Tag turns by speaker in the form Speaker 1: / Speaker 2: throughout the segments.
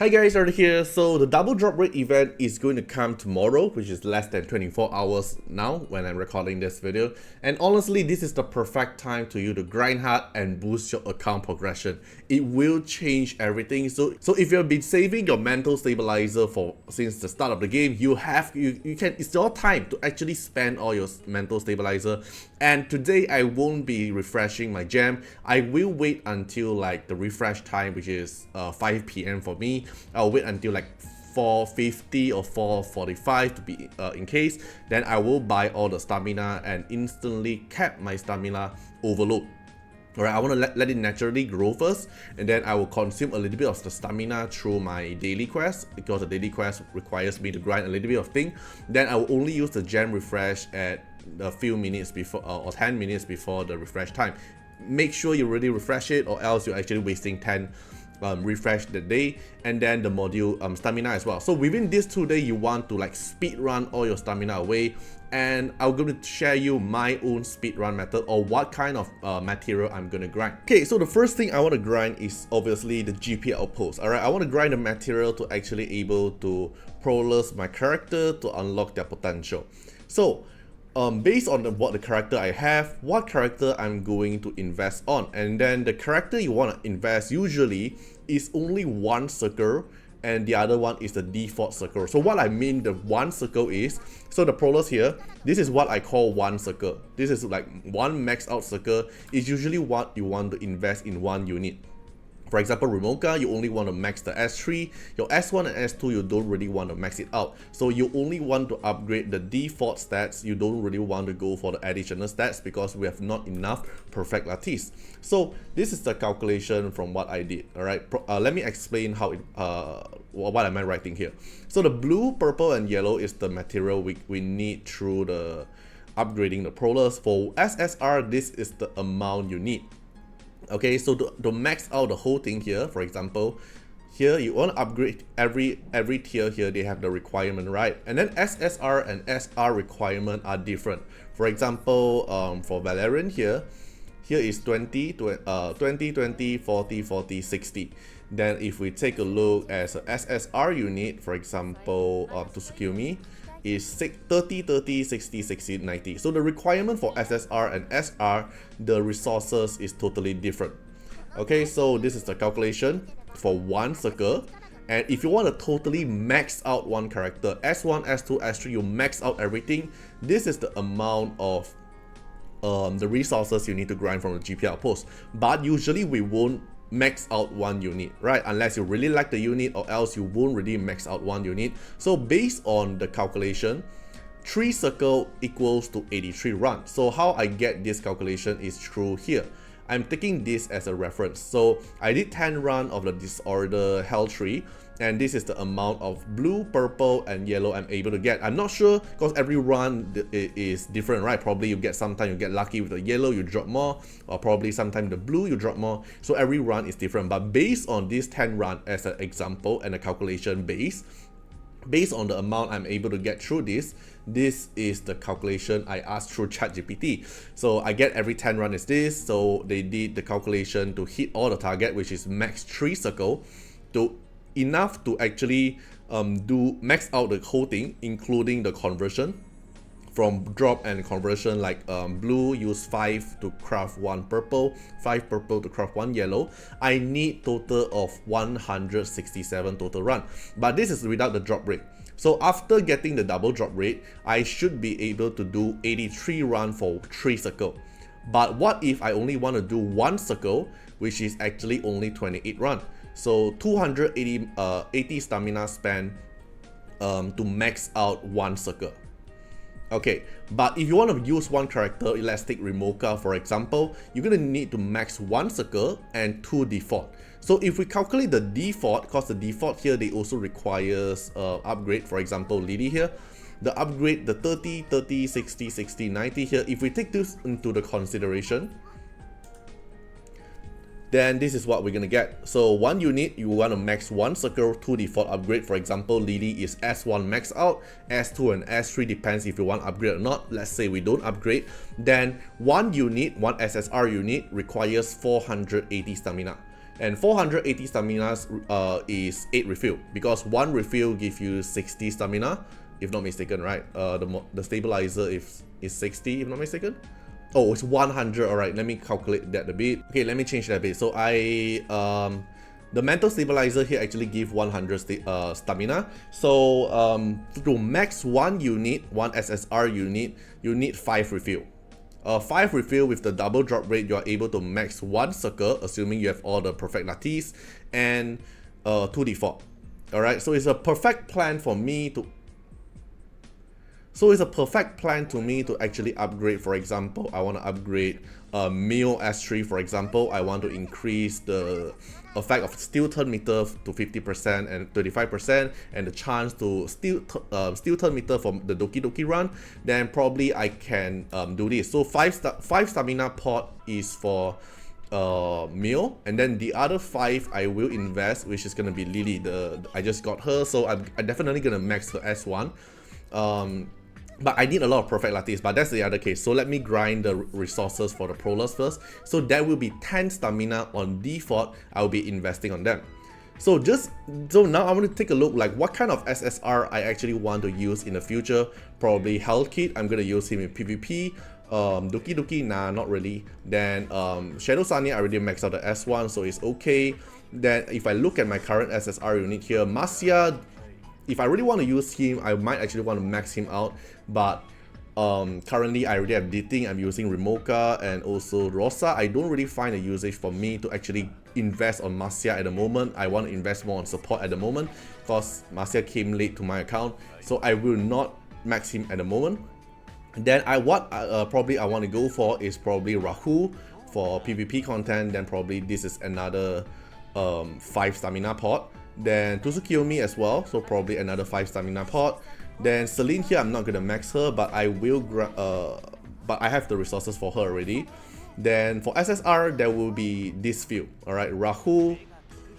Speaker 1: Hi guys, Artiar here. So the double drop rate event is going to come tomorrow, which is less than 24 hours now when I'm recording this video. And honestly, this is the perfect time to you to grind hard and boost your account progression. It will change everything. So if you've been saving your mental stabilizer since the start of the game, you can it's your time to actually spend all your mental stabilizer. And today I won't be refreshing my gem. I will wait until like the refresh time, which is 5 PM for me. I'll wait until like 4:50 or 4:45 to be in case. Then I will buy all the stamina and instantly cap my stamina overload. Alright, I want to let it naturally grow first, and then I will consume a little bit of the stamina through my daily quest, because the daily quest requires me to grind a little bit of thing. Then I will only use the gem refresh at a few minutes before or 10 minutes before the refresh time. Make sure you really refresh it, or else you're actually wasting 10 refresh the day, and then the module stamina as well. So within these 2 days, you want to like speed run all your stamina away, and I'm going to share you my own speed run method, or what kind of material I'm going to grind. Okay, so the first thing I want to grind is obviously the GP Outpost. Alright, I want to grind the material to actually able to prolus my character to unlock their potential. So based on what the character I have, what character I'm going to invest on, and then the character you want to invest usually is only one circle, and the other one is the default circle. So what I mean the one circle is, so the prolus here, this is what I call one circle. This is like one max out circle. Is usually what you want to invest in one unit. For example, Remoka, you only want to max the S3, your S1 and S2, you don't really want to max it out. So you only want to upgrade the default stats, you don't really want to go for the additional stats because we have not enough perfect lattice. So this is the calculation from what I did, alright? Let me explain how it, what am I writing here. So the blue, purple and yellow is the material we need through the upgrading the prolus. For SSR, this is the amount you need. Okay, so to max out the whole thing here, for example, here you want to upgrade every tier here, they have the requirement, right? And then SSR and SR requirement are different. For example, for Valerian here is 20, 20, 40, 40, 60. Then if we take a look as a SSR unit, for example, to Tsukiomi, is 30, 30, 60, 60, 90. So the requirement for SSR and SR, the resources is totally different. Okay, so this is the calculation for one circle. And if you want to totally max out one character, S1, S2, S3, you max out everything, this is the amount of the resources you need to grind from the GP Outpost. But usually we won't max out one unit, right? Unless you really like the unit, or else you won't really max out one unit. So based on the calculation, 3 circle equals to 83 run. So how I get this calculation is through here. I'm taking this as a reference. So I did 10 run of the disorder hell tree, and this is the amount of blue, purple and yellow I'm able to get. I'm not sure because every run is different, right? Probably you get, sometimes you get lucky with the yellow, you drop more, or probably sometimes the blue you drop more. So every run is different, but based on this 10 run as an example and a calculation based on the amount I'm able to get through this is the calculation I asked through ChatGPT. So I get every 10 run is this, so they did the calculation to hit all the target, which is max 3 circle, to enough to actually do max out the whole thing, including the conversion from drop and conversion, like blue use 5 to craft 1 purple, 5 purple to craft 1 yellow. I need total of 167 total run, but this is without the drop rate. So after getting the double drop rate, I should be able to do 83 run for 3 circle. But what if I only want to do 1 circle, which is actually only 28 run? So 280 stamina spent to max out 1 circle. Okay, but if you want to use one character, let's take Remoka for example, you're going to need to max 1 circle and 2 default. So if we calculate the default, because the default here, they also requires upgrade. For example, Lily here, the upgrade, the 30, 30, 60, 60, 90 here, if we take this into the consideration, then this is what we're gonna get. So 1 unit, you want to max 1 circle, 2 default upgrade. For example, Lily is S1 max out, S2 and S3 depends if you want upgrade or not. Let's say we don't upgrade, then 1 unit, 1 SSR unit requires 480 stamina. And 480 stamina is 8 refill, because 1 refill gives you 60 stamina, if not mistaken, right? The stabilizer is 60, if not mistaken. Oh, it's 100. Alright, let me calculate that a bit. Okay, let me change that a bit. So the mental stabilizer here actually give 100 stamina. So to max one unit, one SSR unit, you need 5 refill. 5 refill with the double drop rate, you are able to max 1 circle, assuming you have all the perfect lattice, and 2 default. Alright, so it's a perfect plan for me to actually upgrade. For example, I want to upgrade Mio S3, for example. I want to increase the effect of steel turn meter to 50% and 35%, and the chance to steel turn meter from the Doki Doki run. Then probably I can do this. So 5 stamina pot is for Mio, and then the other 5 I will invest, which is gonna be Lily. I just got her, so I'm definitely gonna max her S1. But I need a lot of perfect lattice, but that's the other case. So let me grind the resources for the Prolus first. So that will be 10 stamina on default. I'll be investing on them. So now I want to take a look like what kind of SSR I actually want to use in the future. Probably Health Kit, I'm gonna use him in PvP. Doki Doki, nah, not really. Then Shadow Sunny, I already maxed out the S1, so it's okay. Then if I look at my current SSR unit here, Marcia, if I really want to use him, I might actually want to max him out, but currently I already have Ditting, I'm using Rimoka and also Rosa. I don't really find a usage for me to actually invest on Marcia at the moment. I want to invest more on support at the moment, because Marcia came late to my account, so I will not max him at the moment. Then probably I want to go for is probably Rahul for PvP content. Then probably this is another 5 stamina pot. Then Tsukuyomi as well, so probably another 5 stamina pot. Then Celine here, I'm not gonna max her, but I will but I have the resources for her already. Then for SSR, there will be this few. Alright, Rahul,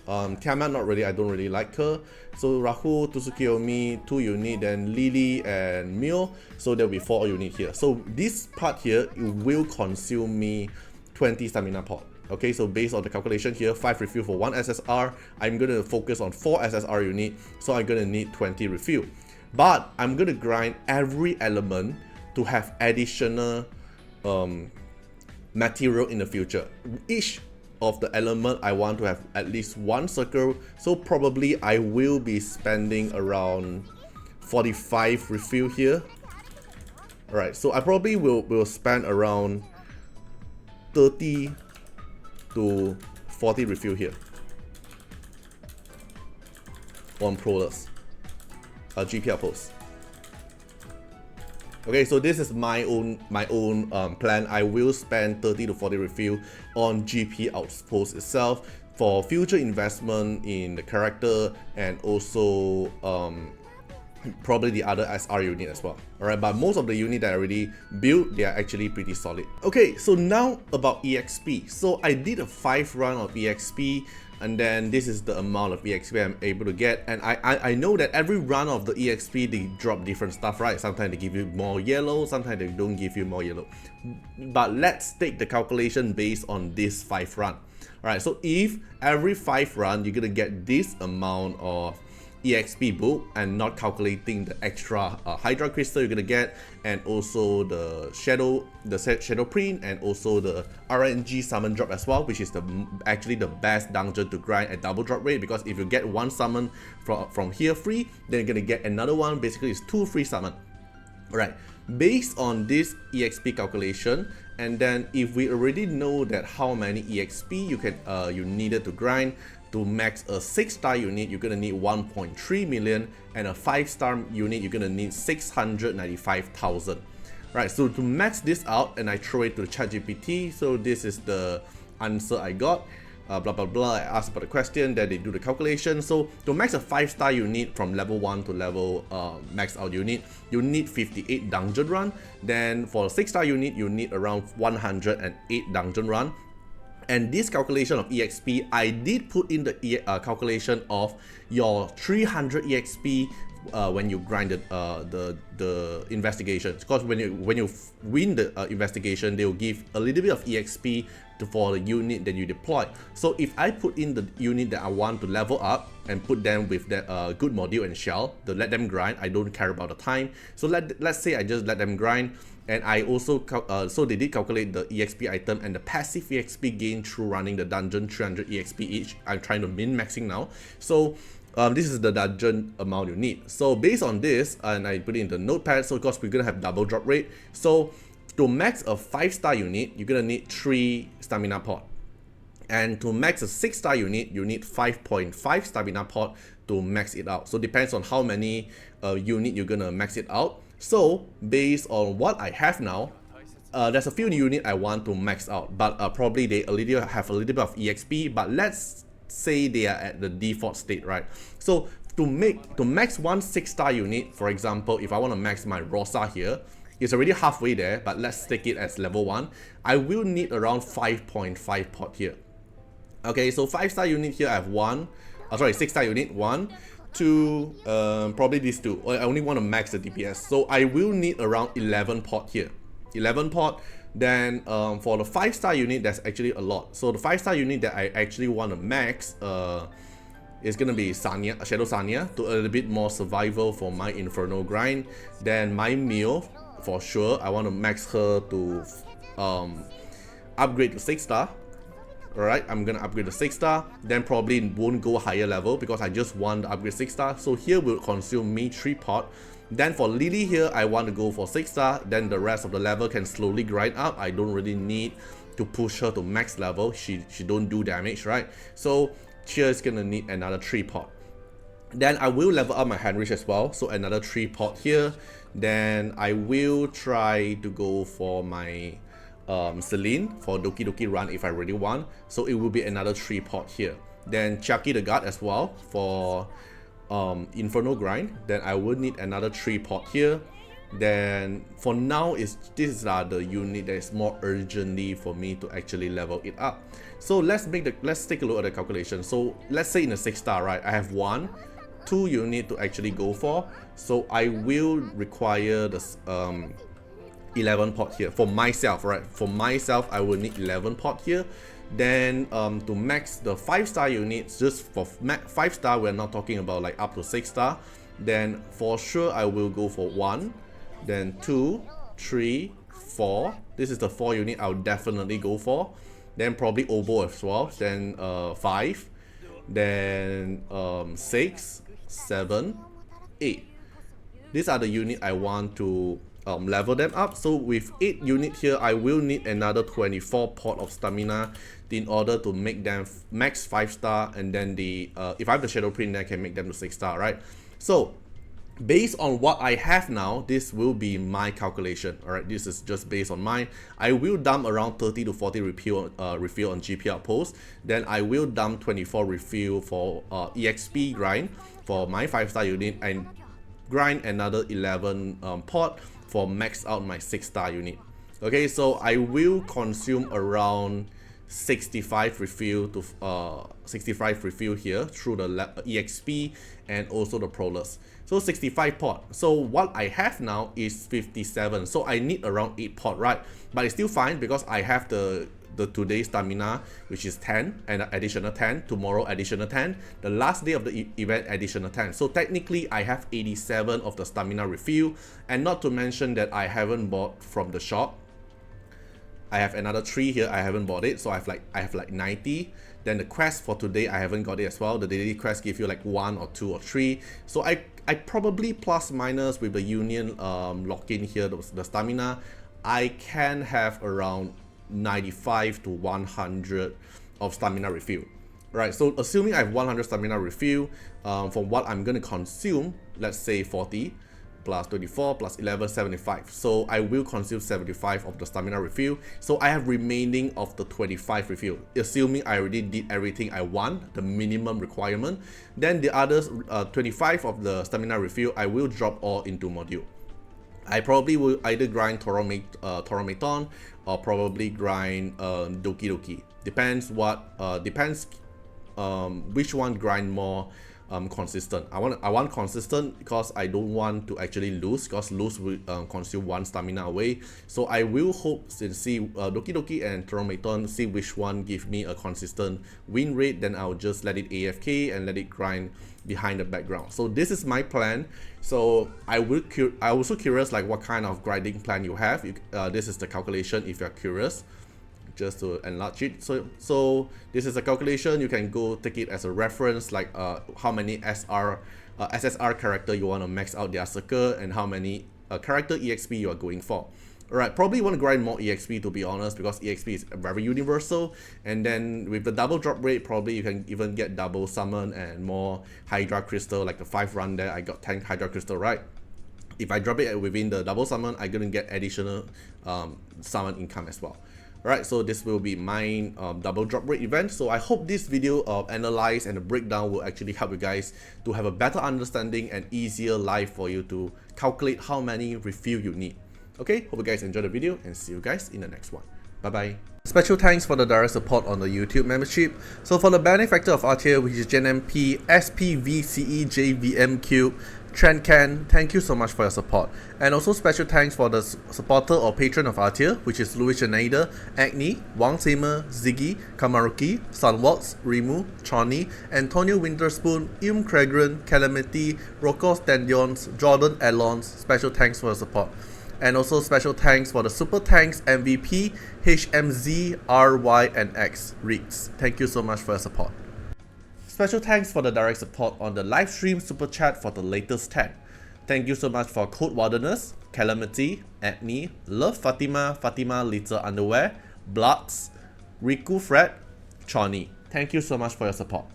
Speaker 1: Tiamat, not really, I don't really like her. So Rahul, Tsukuyomi, 2 unit, then Lily and Mio. So there will be 4 unit here. So this part here, it will consume me 20 stamina pot. Okay, so based on the calculation here, 5 refill for 1 SSR, I'm going to focus on 4 SSR unit, so I'm going to need 20 refill. But I'm going to grind every element to have additional material in the future. Each of the element I want to have at least 1 circle, so probably I will be spending around 45 refill here. Alright, so I probably will spend around 30 to 40 refill here on Prolus, GP Outpost. Okay, so this is my own plan. I will spend 30 to 40 refill on GP Outpost itself for future investment in the character, and also probably the other SR unit as well. Alright, but most of the unit that I already built, they are actually pretty solid. Okay, so now about EXP. So I did a 5 run of EXP, and then this is the amount of EXP I'm able to get. And I know that every run of the EXP, they drop different stuff, right? Sometimes they give you more yellow, sometimes they don't give you more yellow. But let's take the calculation based on this 5 run. Alright, so if every 5 run, you're gonna get this amount of EXP book, and not calculating the extra Hydra crystal you're gonna get, and also the shadow print, and also the RNG summon drop as well, which is actually the best dungeon to grind at double drop rate, because if you get 1 summon from here free, then you're gonna get another one. Basically it's 2 free summon. Alright, based on this EXP calculation, and then if we already know that how many EXP you needed to grind to max a 6-star unit, you're gonna need 1.3 million, and a 5-star unit, you're gonna need 695,000. Right, so to max this out, and I throw it to ChatGPT, so this is the answer I got. Blah blah blah, I asked about the question, then they do the calculation. So to max a 5-star unit from level 1 to level max out unit, you need 58 dungeon run. Then for a 6-star unit, you need around 108 dungeon run. And this calculation of EXP, I did put in the calculation of your 300 EXP when you grind the investigation. Because when you win the investigation, they will give a little bit of EXP for the unit that you deploy. So if I put in the unit that I want to level up and put them with that good module and shell to let them grind, I don't care about the time. So let's say I just let them grind, and I also so they did calculate the EXP item and the passive EXP gain through running the dungeon, 300 EXP each. I'm trying to min-maxing now. So this is the dungeon amount you need. So based on this, and I put it in the notepad, so of course we're gonna have double drop rate. So to max a 5-star unit, you're gonna need 3 stamina pot. And to max a 6-star unit, you need 5.5 stamina pot to max it out. So depends on how many unit you're gonna max it out. So based on what I have now, there's a few unit I want to max out, but probably they have a little bit of EXP, but let's say they are at the default state, right? So to max one 6-star unit, for example, if I want to max my Rosa here, it's already halfway there, but let's take it as level 1. I will need around 5.5 pot here. Okay, so 5-star unit here, I have 6-star unit, 1, 2, probably these 2. I only want to max the DPS, so I will need around 11 pot here. 11 pot. Then for the 5-star unit, that's actually a lot. So the 5-star unit that I actually want to max is gonna be Sanya, Shadow Sanya, to a little bit more survival for my Inferno grind. Then my Mio, for sure, I want to max her to upgrade to 6-star. Alright, I'm gonna upgrade to 6-star. Then probably won't go higher level because I just want to upgrade 6-star. So here will consume me 3 pot. Then for Lily here, I want to go for 6-star. Then the rest of the level can slowly grind up. I don't really need to push her to max level. She don't do damage, right? So she's gonna need another 3 pot. Then I will level up my Heinrich as well. So another 3 pot here. Then I will try to go for my Celine for Doki Doki run if I really want. So it will be another 3 pot here. Then Chucky the God as well for Inferno grind. Then I will need another 3 pot here. Then for now, this are the unit that is more urgently for me to actually level it up. So let's take a look at the calculation. So let's say in a 6-star, right, I have 1, 2 unit to actually go for. So I will require this 11 pot here for myself, right? For myself, I will need 11 pot here. Then to max the 5-star units, just for 5-star, we're not talking about like up to 6-star. Then for sure, I will go for 1, then 2, 3, 4. This is the 4 unit I'll definitely go for. Then probably Oboe as well. Then 5, then 6, 7, 8. These are the unit I want to level them up. So with 8 unit here, I will need another 24 pot of stamina in order to make them max 5-star, and then the if I have the Shadow Print, then I can make them to 6-star, right? So based on what I have now, this will be my calculation. Alright, this is just based on mine. I will dump around 30 to 40 refill on GP Outpost. Then I will dump 24 refill for EXP grind for my 5-star unit, and grind another 11 pot for max out my 6-star unit. Okay, so I will consume around 65 refill to 65 refill here through the EXP and also the Prolus. So 65 pot. So what I have now is 57. So I need around 8 pot, right? But it's still fine because I have the today's stamina, which is 10, and additional 10, tomorrow additional 10, the last day of the event additional 10. So technically I have 87 of the stamina refill, and not to mention that I haven't bought from the shop. I have another 3 here, I haven't bought it, so I have like 90. Then the quest for today, I haven't got it as well. The daily quest give you like 1 or 2 or 3. So I probably plus minus with the union lock-in here, the stamina, I can have around 95 to 100 of stamina refill. Right, so assuming I have 100 stamina refill, from what I'm going to consume, let's say 40 plus 24 plus 11, 75. So I will consume 75 of the stamina refill. So I have remaining of the 25 refill, assuming I already did everything I want, the minimum requirement. Then the others 25 of the stamina refill, I will drop all into module. I probably will either grind Toromaton or probably grind Doki Doki. Depends which one grind more consistent. I want consistent because I don't want to actually lose, because lose will consume 1 stamina away. So I will hope and see Doki Doki and Tromaton, see which one give me a consistent win rate, then I'll just let it AFK and let it grind behind the background. So this is my plan. So I also curious like what kind of grinding plan you have. This is the calculation if you're curious, just to enlarge it. So this is a calculation. You can go take it as a reference, like how many SSR character you want to max out their circle, and how many character EXP you are going for. Alright, probably want to grind more EXP, to be honest, because EXP is very universal. And then with the double drop rate, probably you can even get double summon and more Hydra Crystal, like the 5 run there. I got 10 Hydra Crystal, right? If I drop it within the double summon, I'm gonna get additional summon income as well. Alright, so this will be my double drop rate event. So I hope this video of analyze and the breakdown will actually help you guys to have a better understanding and easier life for you to calculate how many refill you need. Okay, hope you guys enjoyed the video and see you guys in the next one. Bye bye. Special thanks for the direct support on the YouTube membership. So for the benefactor of Artiar, which is JenMP, SPVCEJVMQ, Trendcan, thank you so much for your support. And also special thanks for the supporter or patron of Artiar, which is Louis Schneider, Agni, Wang Seimer, Ziggy, Kamaruki, Sunwaltz, Rimu, Choni, Antonio Winterspoon, Cragran, Calamity, Rokos Tendions, Jordan Alons. Special thanks for your support. And also special thanks for the Super Thanks MVP, HMZ, RY, and X Reeks. Thank you so much for your support. Special thanks for the direct support on the live stream super chat for the latest tag. Thank you so much for Code Wardeners, Calamity, Agni, Love Fatima, Fatima Little Underwear, Bloods, Riku Fred, Choni. Thank you so much for your support.